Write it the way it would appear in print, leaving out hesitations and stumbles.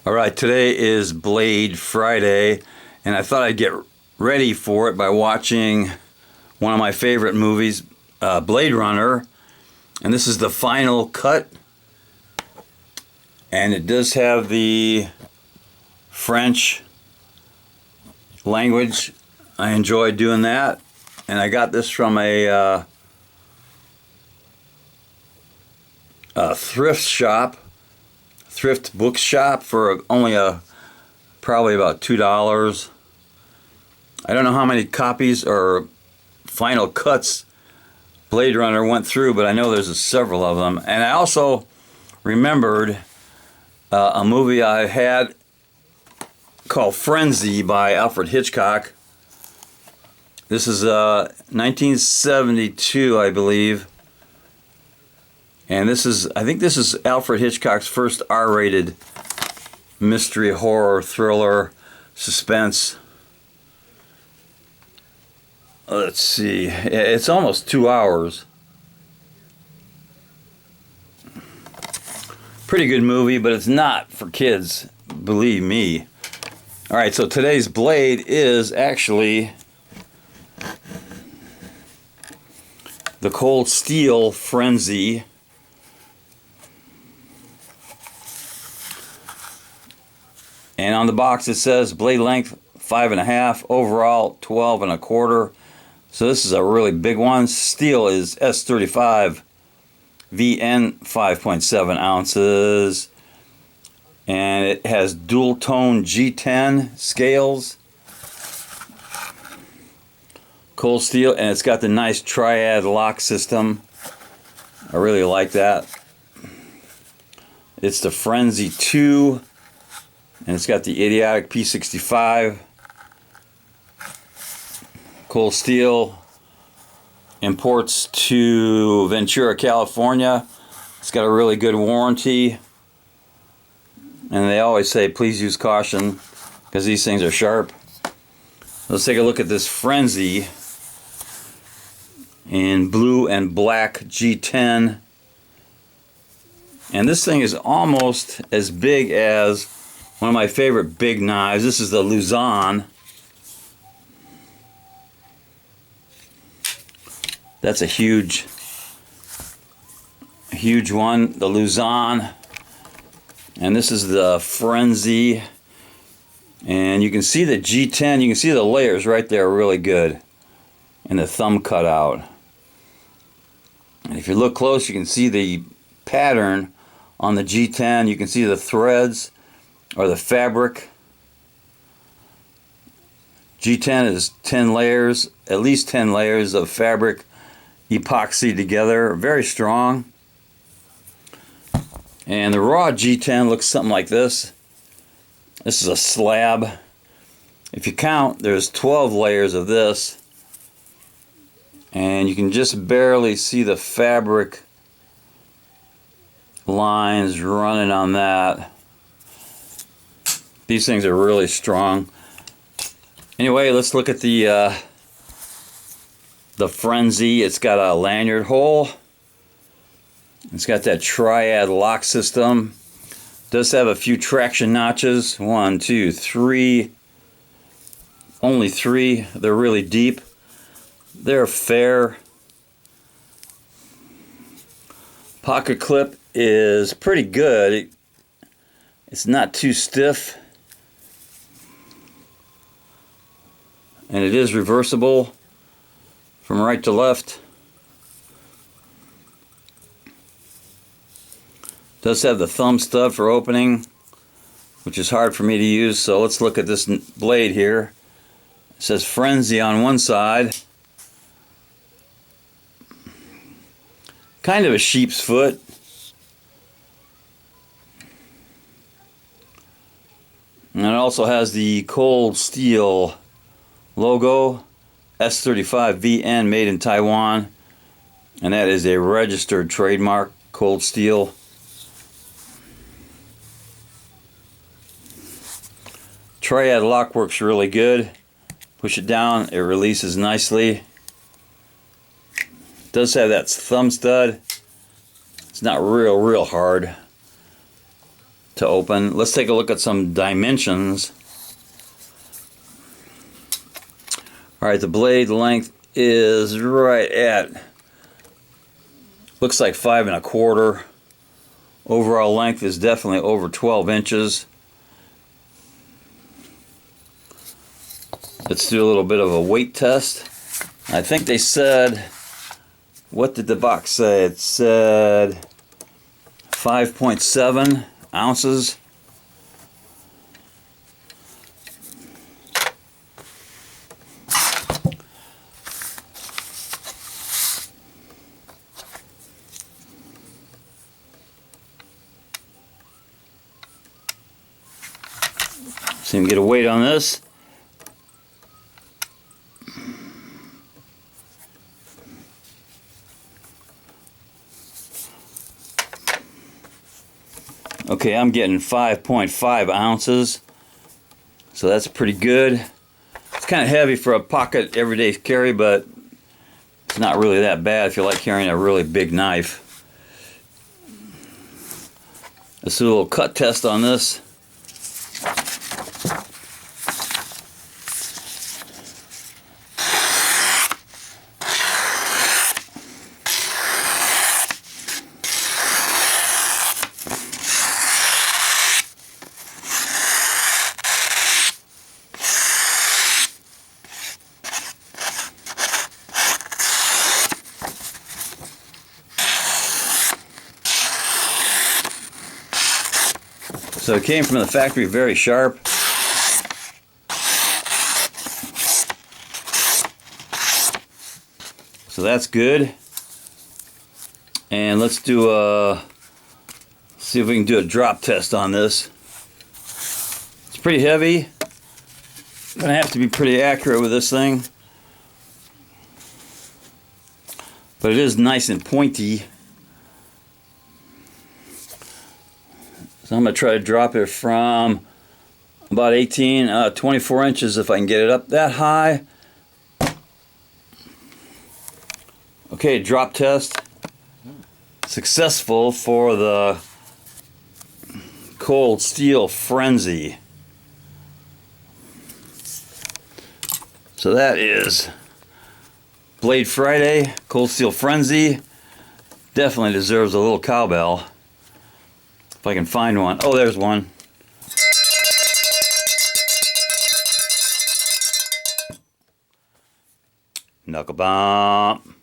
All right, today is Blade Friday, and I thought I'd get ready for it by watching one of my favorite movies, Blade Runner, and this is the final cut, and it does have the French language. I enjoy doing that, and I got this from a thrift bookshop for only probably about $2. I don't know how many copies or final cuts Blade Runner went through, but I know there's several of them. And I also remembered a movie I had called Frenzy by Alfred Hitchcock. This is 1972, I believe. And I think this is Alfred Hitchcock's first R-rated mystery, horror, thriller, suspense. Let's see, it's almost 2 hours. Pretty good movie, but it's not for kids, believe me. All right, so today's Blade is actually the Cold Steel Frenzy. And on the box it says blade length 5.5, overall 12.25. So this is a really big one. Steel is S35 VN 5.7 ounces. And it has dual tone G10 scales. Cold steel, and it's got the nice triad lock system. I really like that. It's the Frenzy 2. And it's got the idiotic P65. Cold Steel imports to Ventura, California. It's got a really good warranty. And they always say, please use caution, because these things are sharp. Let's take a look at this Frenzy in blue and black G10. And this thing is almost as big as one of my favorite big knives. This is the Luzon. That's a huge one, the Luzon. And this is the Frenzy. And you can see the G10, you can see the layers right there really good. And the thumb cut out. And if you look close, you can see the pattern on the G10. You can see the threads or the fabric. G10 is 10 layers, at least 10 layers of fabric epoxy together, very strong. And the raw G10 looks something like this. This is a slab. If you count, there's 12 layers of this, and you can just barely see the fabric lines running on that. These things are really strong. Anyway, let's look at the Frenzy. It's got a lanyard hole. It's got that triad lock system. Does have a few traction notches. 1, 2, 3. Only 3. They're really deep. They're fair. Pocket clip is pretty good. It's not too stiff. And it is reversible from right to left. Does have the thumb stud for opening, which is hard for me to use. So let's look at this blade here. It says Frenzy on one side. Kind of a sheep's foot. And it also has the Cold Steel logo, S35 VN, made in Taiwan, and that is a registered trademark, Cold Steel. Triad lock works really good. Push it down, it releases nicely. Does have that thumb stud. It's not real hard to open. Let's take a look at some dimensions. Alright, the blade length is right at, looks like 5 1/4. Overall length is definitely over 12 inches. Let's do a little bit of a weight test. I think they said, what did the box say? It said 5.7 ounces. So you can get a weight on this. Okay, I'm getting 5.5 ounces, so that's pretty good. It's kind of heavy for a pocket everyday carry, but it's not really that bad if you like carrying a really big knife. Let's do a little cut test on this. So it came from the factory very sharp. So that's good. And let's do see if we can do a drop test on this. It's pretty heavy. I'm gonna have to be pretty accurate with this thing. But it is nice and pointy. So I'm going to try to drop it from about 24 inches if I can get it up that high. Okay, drop test. Successful for the Cold Steel Frenzy. So that is Blade Friday, Cold Steel Frenzy. Definitely deserves a little cowbell. If I can find one. Oh, there's one. Knuckle bump.